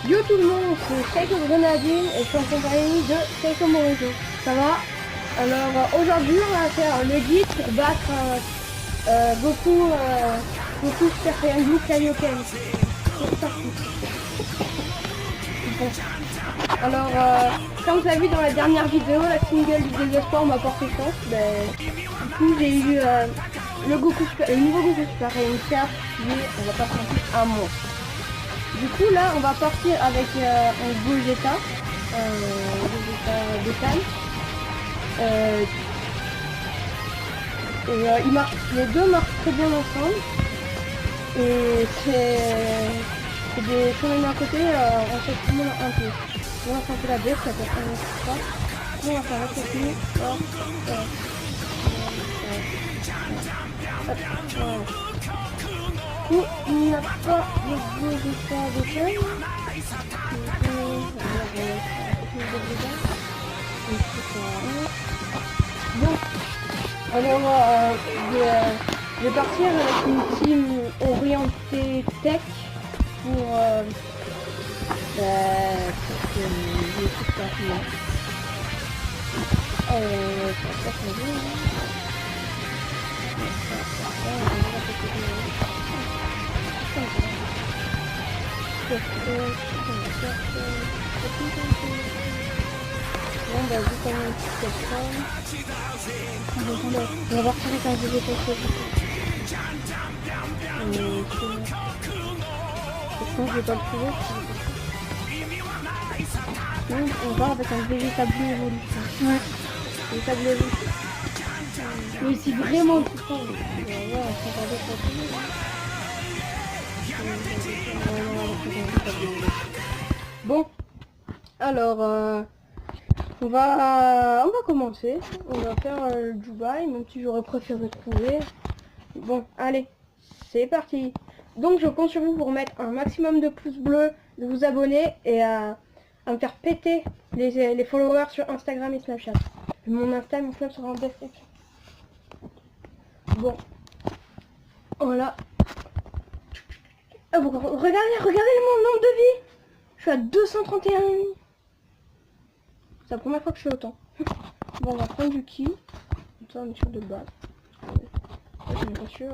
Yo tout le monde, c'est Seiko Grenadine et je suis en compagnie de Seiko Morito. Ça va? Alors aujourd'hui on va faire le guide pour battre Goku Super Saiyan Blue Kaioken. C'est parti. Bon. Alors comme vous avez vu dans la dernière vidéo, la single du désespoir m'a porté chance. Du coup j'ai eu le nouveau Goku Super Saiyan 4 qui est, on va pas se mentir, un monstre. Du coup là on va partir avec un Gogeta Gohan. Et les deux marchent très bien ensemble. Et c'est des chemins d'un côté, on fait tout le monde un peu. On va faire un peu la baisse, ça peut être un peu. On va faire la technique. Il n'a pas de Gogeta Gohan. Bon, alors je vais partir avec une team orientée tech pour on va partir avec un Vegeta. Je pense que je vais pas le trouver. On va avec un Vegeta Blue Evolution. Ouais. Vegeta Blue Evolution. Mais c'est vraiment tout fort. Bon. Alors on va commencer. On va faire le Dubaï, même si j'aurais préféré trouver. Bon, allez, c'est parti. Donc je compte sur vous pour mettre un maximum de pouces bleus, de vous abonner et à me faire péter les followers sur Instagram et Snapchat. Mon Insta et mon Snap sera en description. Bon, voilà. Ah, regardez mon nombre de vies. Je suis à 231 vies. C'est la première fois que je fais autant. Bon, on va prendre du ki. Ça, on est sûr de base. Je suis pas sûr.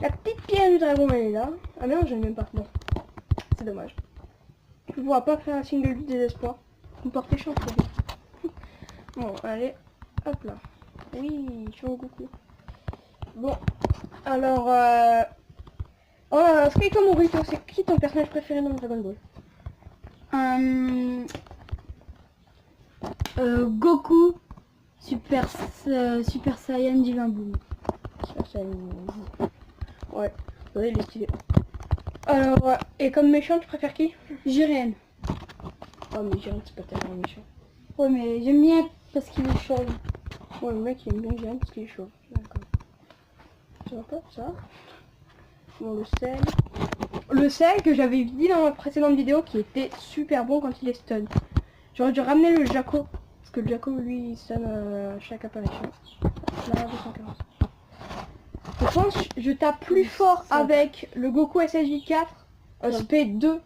La petite pierre du dragon, elle est là. Ah mais non, je n'ai même pas. Bon, c'est dommage. Je ne pourrai pas faire un single du désespoir. Vous me portez chance. Bon, allez. Hop là. Oui, je suis au Goku. Bon, alors... Seiko Morito, c'est qui ton personnage préféré dans Dragon Ball? Goku Super Saiyan Divin Boom. Super Saiyan. Ouais, ouais, il est stylé. Alors, et comme méchant, tu préfères qui? Jiren. Oh mais Jiren, c'est pas tellement méchant. Ouais, mais j'aime bien parce qu'il est chauve. Ouais, le mec il aime bien Jiren parce qu'il est chauve. D'accord. Tu vois pas ça? Bon, le sel que j'avais dit dans ma précédente vidéo qui était super bon quand il est stun. J'aurais dû ramener le Jaco, parce que le Jaco lui il stun chaque apparition. Là, 240. Je pense que je tape plus fort avec le Goku SSJ4 Speed 2.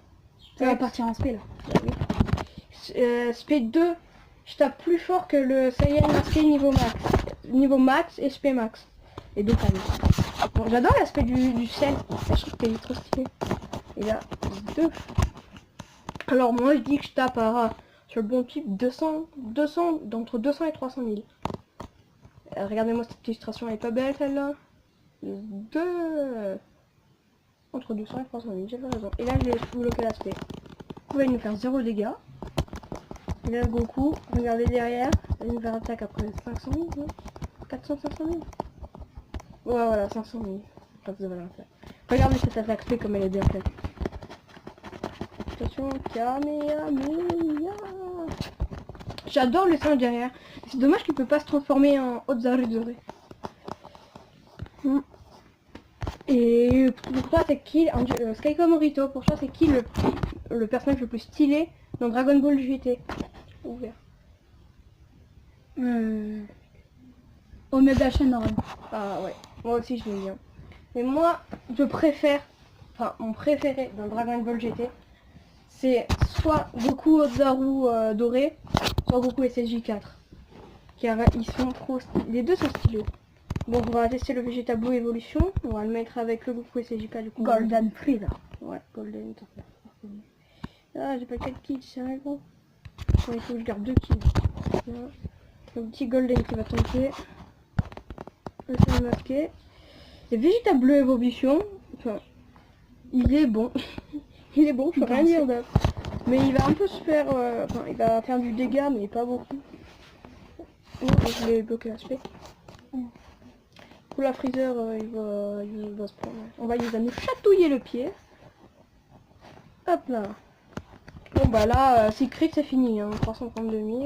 Ça va partir en SP là. Speed 2, je tape plus fort que le Saiyan SP niveau max et SP max. Et donc bon, j'adore l'aspect du sel, je trouve qu'il est trop stylé. Et là, 2. Alors moi je dis que je tape sur le bon type 200, d'entre 200 et 300 000. Regardez-moi cette illustration, elle est pas belle celle-là. 2 entre 200 et 300 000, j'avais raison. Et là je l'ai bloqué l'aspect. Il va nous faire 0 dégâts. Et là Goku, regardez derrière, il va nous faire attaque après 500 000, non 400, 500 000. Ouais, voilà, 500 000. Enfin, vous avez rien fait. Regardez cette attaque fait comme elle est bien faite. Attention, Kamehameha. J'adore le singe derrière. C'est dommage qu'il peut pas se transformer en Ozaru. Et pour toi, c'est qui Seiko Morito, pour toi, c'est qui le personnage le plus stylé dans Dragon Ball GT ouvert? Omega Shenron. Ah ouais, moi aussi je l'aime bien. Mais moi, je préfère, enfin mon préféré dans Dragon Ball GT, c'est soit Goku Ozaru doré, soit Goku SSJ4. Car ils sont trop les deux sont stylés. Donc on va tester le Vegeta Blue Evolution, on va le mettre avec le Goku SSJ4 du coup. Golden Freezer. Ouais, Golden. Ah, j'ai pas 4 kills, sérieux gros. Bon, il faut que je garde 2 kills. Voilà. Le petit Golden qui va tanker. Le semi masqué. Et Vegeta Bleu Evolution, enfin, il est bon. Il est bon, je peux rien dire d'autre. Mais il va un peu se faire... enfin, il va faire du dégât, mais pas beaucoup. Oh, je l'ai bloqué l'aspect. Pour la Freezer, il va se prendre... il va nous chatouiller le pied. Hop là. Bon bah là, Secret c'est fini, hein, 332 000.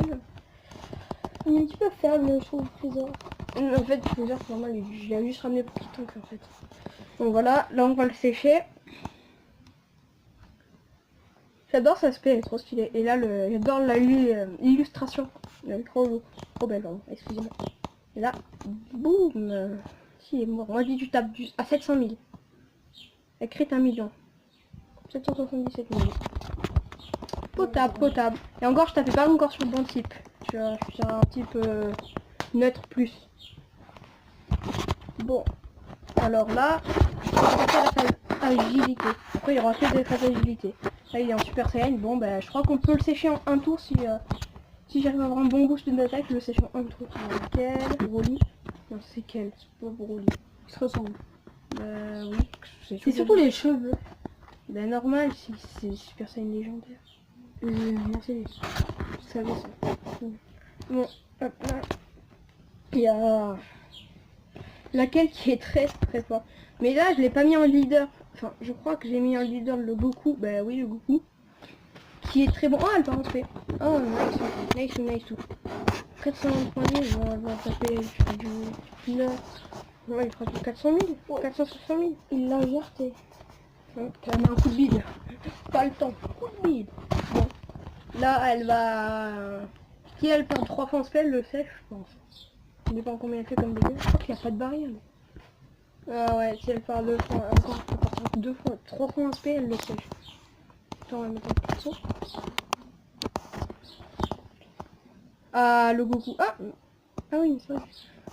Il est un petit peu faible, je trouve, Freezer. En fait, Freezer c'est normal, je l'ai juste ramené pour qu'il tank en fait. Donc voilà, là on va le sécher. J'adore cet aspect, elle est trop stylé. Et là, j'adore l'illustration. Elle est trop belle, pardon, excusez-moi. Et là, boum. Si, il est mort. Moi je dis tu tapes à 700 000. Elle crée 1 million. 777 000. Potable. Et encore, je tapais pas encore sur le bon type. Je suis sur un type neutre plus. Bon. Alors là, je vais passer à la phase agilité. Après, il y aura que des phases agilité. Là, il est en Super Saiyan. Bon, bah, je crois qu'on peut le sécher en un tour si j'arrive à avoir un bon boost d'attaque. Je le sèche en un tour. Quel Broly? Non, c'est quel? C'est pas Broly. Il se ressemble. Oui. C'est surtout les cheveux. Ben normal, c'est Super Saiyan légendaire. Merci. Je savais ça. Bon, hop là. Il y a laquelle qui est très fort. Mais là, je l'ai pas mis en leader. Enfin, je crois que j'ai mis en leader le Goku. Bah oui, le Goku. Qui est très bon. Oh, elle part en fait. Oh, nice. 423 000. Bon, elle va taper du 9. Ouais, il fera du 400 000. 460 000. Il l'a jeté. Donc, elle met un coup de bide. Pas le temps. Coup de bide. Bon. Là, elle va... Si elle perd 3 fois en spell, le sèche, je pense. Je ne sais pas combien elle fait comme dégâts. Je crois qu'il n'y a pas de barrière. Ah ouais, si elle part 2 fois, encore, elle peut partir 2 fois, 3 fois en spell, elle le sèche. Attends, on va mettre un petit saut. Ah, le Goku. Ah oui, c'est vrai.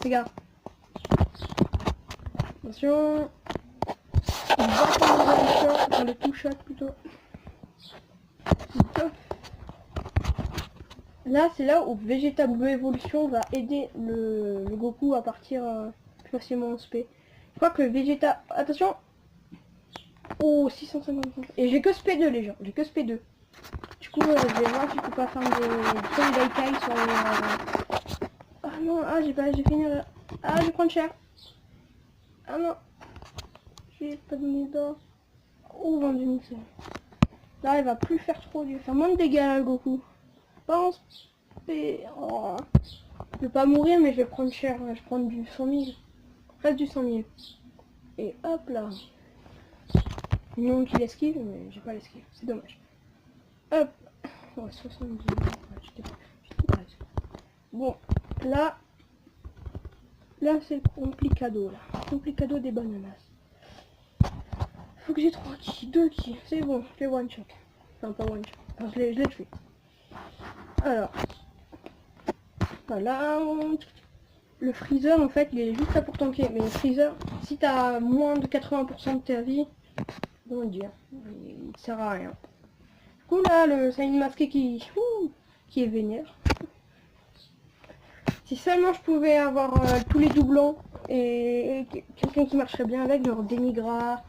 Regarde. Attention. Il va prendre le two shot plutôt. Là, c'est là où Vegeta Blue Evolution va aider le Goku à partir plus facilement en spé. Je crois que Vegeta... Attention. Oh, 655. Et j'ai que SP2 les gens, j'ai que SP2. Du coup, je vais voir si je peux pas faire des Daikai sur les... Ah non, j'ai fini là. Ah, je vais prendre cher. Ah non. J'ai pas donné d'or. Oh, 22 000. Là, il va plus faire trop, il va faire moins de dégâts là, le Goku. Pense. Et... Oh. Je vais pas mourir, mais je vais prendre cher. Je vais prendre du 100 000. Presque du 100 000. Et hop là. Non, qu'il esquive, mais j'ai pas l'esquive. C'est dommage. Hop. Ouais, 70 000. Ouais, j'étais presque. Bon, là. Là, c'est le complicado, là. Complicado des bananas. Faut que j'ai 3 kills, 2 kills. C'est bon, je l'ai one shot. Enfin, pas one shot. Enfin, je l'ai tué. Alors. Voilà. Le freezer, en fait, il est juste là pour tanker. Mais le freezer, si t'as moins de 80% de ta vie, comment dire, il sert à rien. Du coup, là, le Saiyan masqué qui est vénère. Si seulement je pouvais avoir tous les doublons et quelqu'un qui marcherait bien avec, genre Denigra,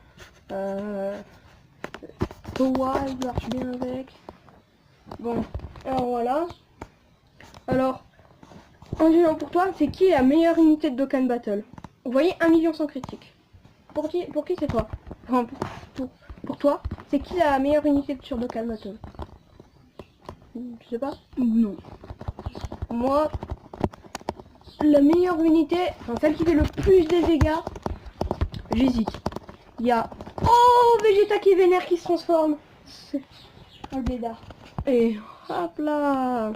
Towa, il marche bien avec. Bon, alors voilà. Alors, Angelo, pour toi, c'est qui la meilleure unité de Dokkan Battle? Vous voyez, 1 million sans critique. Pour qui c'est toi? Enfin, pour toi, c'est qui la meilleure unité sur Dokkan Battle? Je sais pas. Non. Moi, la meilleure unité, enfin celle qui fait le plus de dégâts, j'hésite. Il y a... Oh, Vegeta qui est vénère, qui se transforme. C'est un bédard. Et hop là.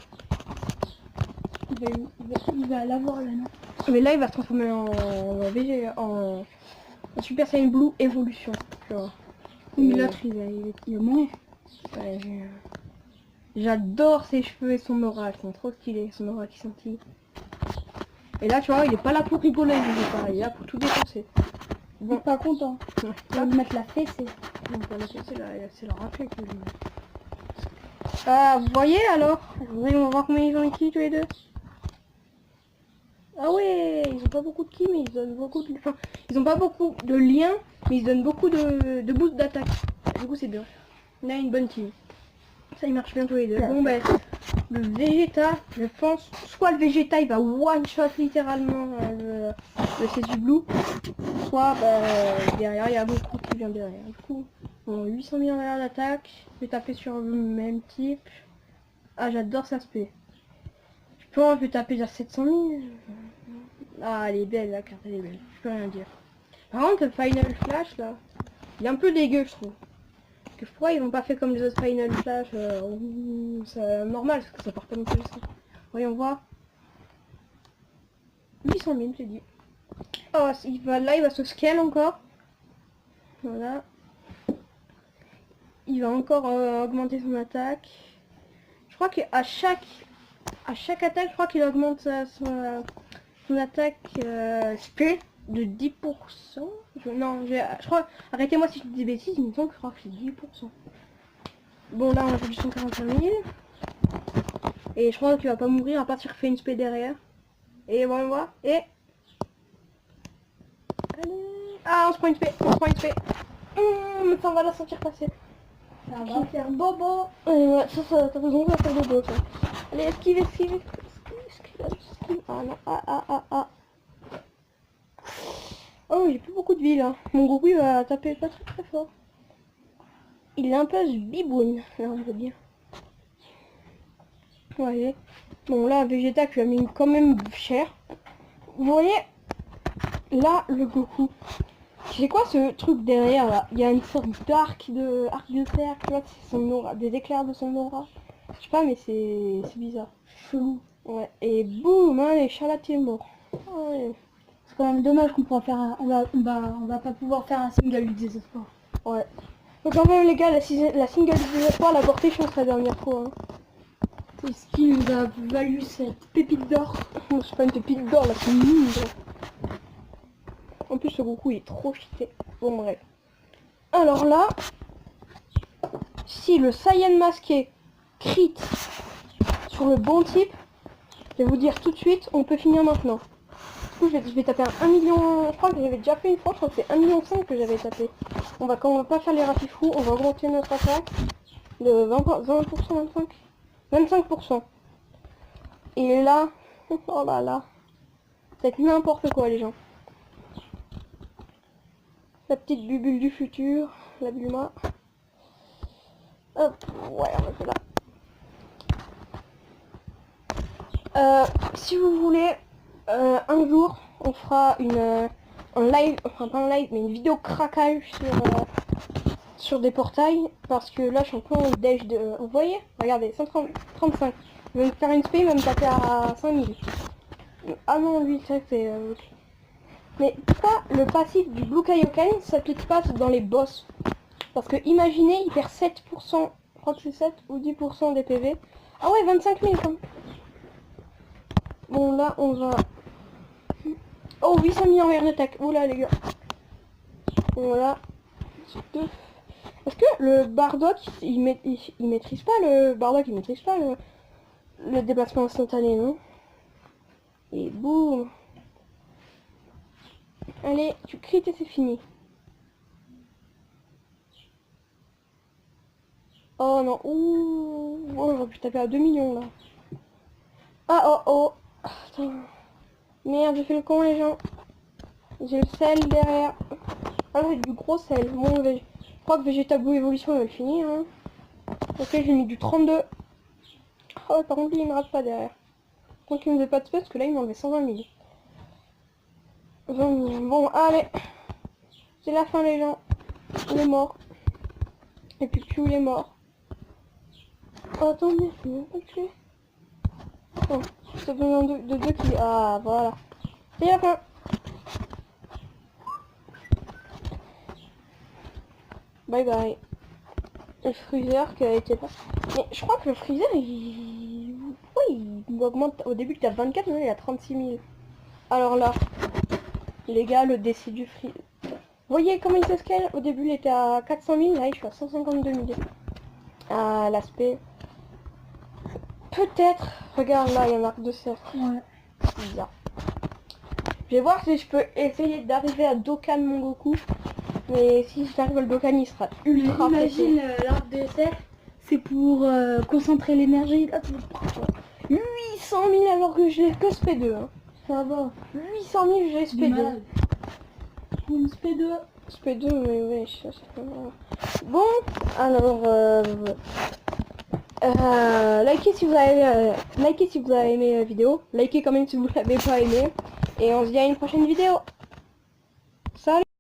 Il va l'avoir là, non? Mais là, il va se transformer en Super Saiyan Blue Evolution. Tu vois. Mais l'autre, il va mourir. Ouais, j'adore ses cheveux et son aura, ils sont trop stylés, son aura qui scintille. Et là tu vois, il est pas là pour rigoler, il est là pour tout défoncer. Bon, pas content. Ouais. Il va me mettre la fessée. Donc voilà, c'est le raclé que je mets. Ah, vous voyez alors? On va voir combien ils ont ici tous les deux. Ah ouais, ils ont pas beaucoup de ki, mais ils donnent beaucoup de... Enfin, ils ont pas beaucoup de liens, mais ils donnent beaucoup de boost d'attaque. Du coup c'est bien. On a une bonne team. Ça il marche bien tous les deux. Bon ben, le Vegeta, je pense, soit le Vegeta il va one shot littéralement le CG Blue, soit derrière il y a beaucoup qui vient derrière. Du coup, bon, 800 000 en d'attaque, je vais taper sur le même type. Ah j'adore sa spé. Je pense que je vais taper vers 700 000. Ah elle est belle la carte, elle est belle, je peux rien dire. Par contre le Final Flash là, il est un peu dégueu je trouve. Que pourquoi ils n'ont pas fait comme les autres Final Flash c'est normal parce que ça part pas non plus ça. Voyons voir. 800 000 j'ai dit. Oh il va se scale encore. Voilà. Il va encore augmenter son attaque. Je crois qu'à chaque attaque je crois qu'il augmente son attaque SP de 10%. Je crois, arrêtez-moi si je dis des bêtises, mais je crois que c'est 10%. Bon là on a fait du 145 000. Et je crois qu'il va pas mourir à part s'il refait une spé derrière. Et voilà, on voit. Et... Allez. Ah on se prend une spé, mais ça on va la sentir passer. Ça va faire bobo. Ouais, ça t'as raison, ça va faire bobo ça. Allez, esquive. Ah non, ah. Oh, j'ai plus beaucoup de vie là. Mon Goku va taper pas très fort. Il est un peu biboun, là on peut dire. Ouais. Bon là, Vegeta qui a mis quand même cher. Vous voyez, là, le Goku. C'est quoi ce truc derrière là? Il y a une sorte d'arc de fer, tu vois, c'est son aura, des éclairs de son aura. Je sais pas, mais c'est bizarre. Chelou. Ouais, et boum, hein, les charlatans est mort. Ouais. C'est quand même dommage qu'on pourra faire on va pas pouvoir faire un single du désespoir. Ouais. Donc quand même les gars, la single du désespoir, la portée chance la dernière fois. Hein. C'est ce qui nous a valu cette pépite d'or. Non, c'est pas une pépite d'or là, c'est une mine. En plus ce Goku il est trop cheaté. Bon bref. Alors là, si le Saiyan masqué crit sur le bon type, je vais vous dire tout de suite, on peut finir maintenant. Du coup je vais taper un 1 million, je crois que j'avais déjà fait une fois, je crois que c'est 1,5 million que j'avais tapé. Quand on va pas faire les ratifous, on va augmenter notre attaque de 20%, 25%. Et là, oh là là, c'est n'importe quoi les gens. La petite bubule du futur, la Bulma. Hop, ouais, on va faire là. Si vous voulez, un jour, on fera un live, enfin pas un live, mais une vidéo craquage sur des portails, parce que là je suis en plein déj de... Vous voyez? Regardez, 135. Je vais me faire une spé, il va me taper à 5000. Ah non, lui, ça c'est... Mais pourquoi le passif du Blue Kaioken s'applique pas dans les boss? Parce que imaginez, il perd 7%, je crois que c'est 7 ou 10% des PV. Ah ouais, 25 000 quand même. Bon là, on va... Oh, 800 000 en d'attaque. Oula les gars. Voilà. Est-ce que le Bardock, il maîtrise pas le... Bardock, il maîtrise pas le déplacement instantané, non? Et boum. Allez, tu cries et c'est fini. Oh non, ouh, oh, j'aurais pu taper à 2 millions là. Ah oh. Attends. Merde, j'ai fait le con les gens. J'ai le sel derrière. Ah j'ai du gros sel. Bon, je crois que Vegeta Blue Evolution va le finir. Hein. Ok, j'ai mis du 32. Oh, par contre, lui, il me rate pas derrière. Donc il me fait pas de space parce que là, il m'enlevait 120 000. 20 000. Bon, allez. C'est la fin les gens. Il est mort. Et puis Q il est mort. Oh attendez, je peux même pas le tuer. Oh, ça besoin de deux qui... Ah voilà. C'est la fin. Bye bye. Le Freezer qui a été pas. Mais je crois que le Freezer il. Oui, il augmente. Au début il était à 24, maintenant il est à 36 000. Alors là, les gars, le décès du Freezer. Vous voyez comment il se scale? Au début il était à 400 000, là je suis à 152 000. Ah, l'aspect. Peut-être. Regarde là, il y a marque de cerf. Ouais. C'est bizarre. Je vais voir si je peux essayer d'arriver à Dokkan mon Goku. Mais si j'arrive à le Dokkan, il sera ultra Imagine pressé. l'arbre de cerf, c'est pour concentrer l'énergie. Là, 800 000 alors que je l'ai que SP2. Hein. ça va. 800 000, j'ai SP2. Une SP2. SP2, mais ouais, ça c'est pas mal. Bon, alors, likez si vous avez aimé la vidéo. Likez quand même si vous l'avez pas aimé. Et on se dit à une prochaine vidéo.